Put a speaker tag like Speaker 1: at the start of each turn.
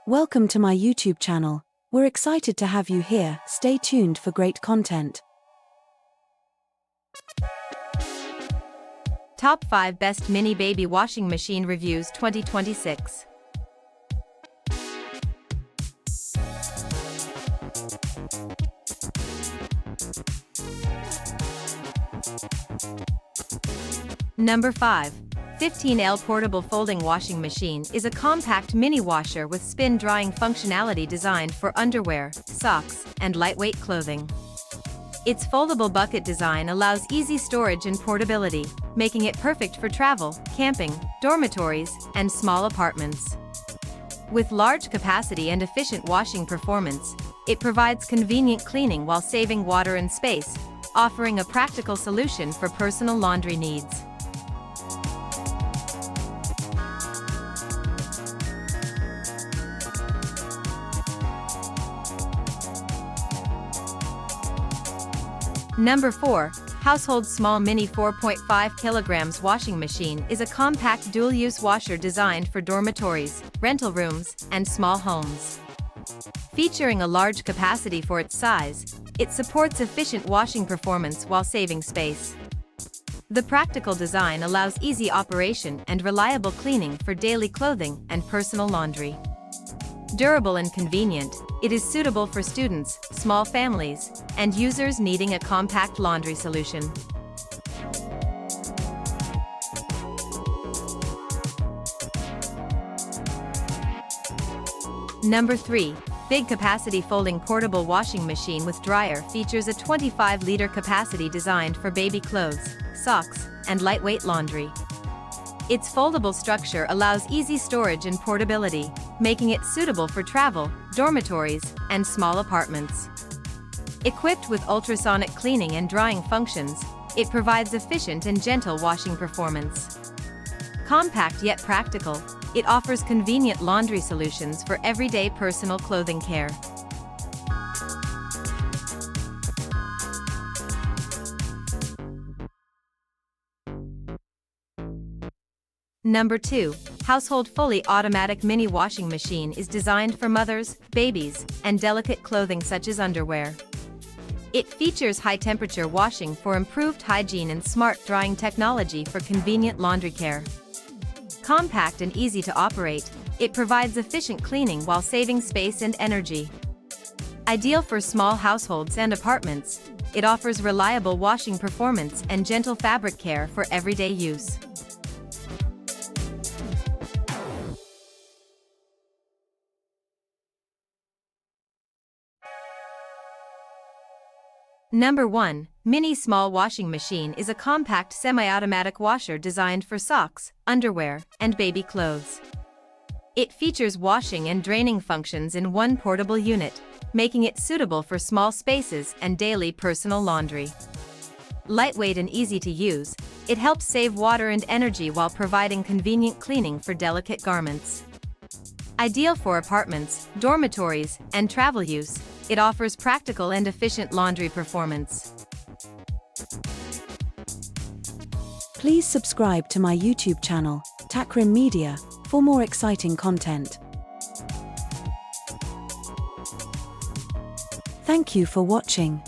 Speaker 1: Welcome to my YouTube channel. We're excited to have you here. Stay tuned for great content.
Speaker 2: Top 5 Best Mini Baby Washing Machine Reviews 2026. Number 5. 15L Portable Folding Washing Machine is a compact mini washer with spin drying functionality designed for underwear, socks, and lightweight clothing. Its foldable bucket design allows easy storage and portability, making it perfect for travel, camping, dormitories, and small apartments. With large capacity and efficient washing performance, it provides convenient cleaning while saving water and space, offering a practical solution for personal laundry needs. Number 4. Household Small Mini 4.5 kilograms Washing Machine is a compact dual-use washer designed for dormitories, rental rooms, and small homes. Featuring a large capacity for its size, it supports efficient washing performance while saving space. The practical design allows easy operation and reliable cleaning for daily clothing and personal laundry. Durable and convenient, it is suitable for students, small families, and users needing a compact laundry solution. Number 3. Big Capacity Folding Portable Washing Machine with Dryer features a 25-liter capacity designed for baby clothes, socks, and lightweight laundry. Its foldable structure allows easy storage and portability, making it suitable for travel, dormitories, and small apartments. Equipped with ultrasonic cleaning and drying functions, it provides efficient and gentle washing performance. Compact yet practical, it offers convenient laundry solutions for everyday personal clothing care. Number 2. Household Fully Automatic Mini Washing Machine is designed for mothers, babies, and delicate clothing such as underwear. It features high-temperature washing for improved hygiene and smart drying technology for convenient laundry care. Compact and easy to operate, it provides efficient cleaning while saving space and energy. Ideal for small households and apartments, it offers reliable washing performance and gentle fabric care for everyday use. Number 1. Mini Small Washing Machine is a compact semi-automatic washer designed for socks, underwear, and baby clothes. It features washing and draining functions in one portable unit, making it suitable for small spaces and daily personal laundry. Lightweight and easy to use, it helps save water and energy while providing convenient cleaning for delicate garments. Ideal for apartments, dormitories, and travel use, it offers practical and efficient laundry performance.
Speaker 1: Please subscribe to my YouTube channel, Takrim Media, for more exciting content. Thank you for watching.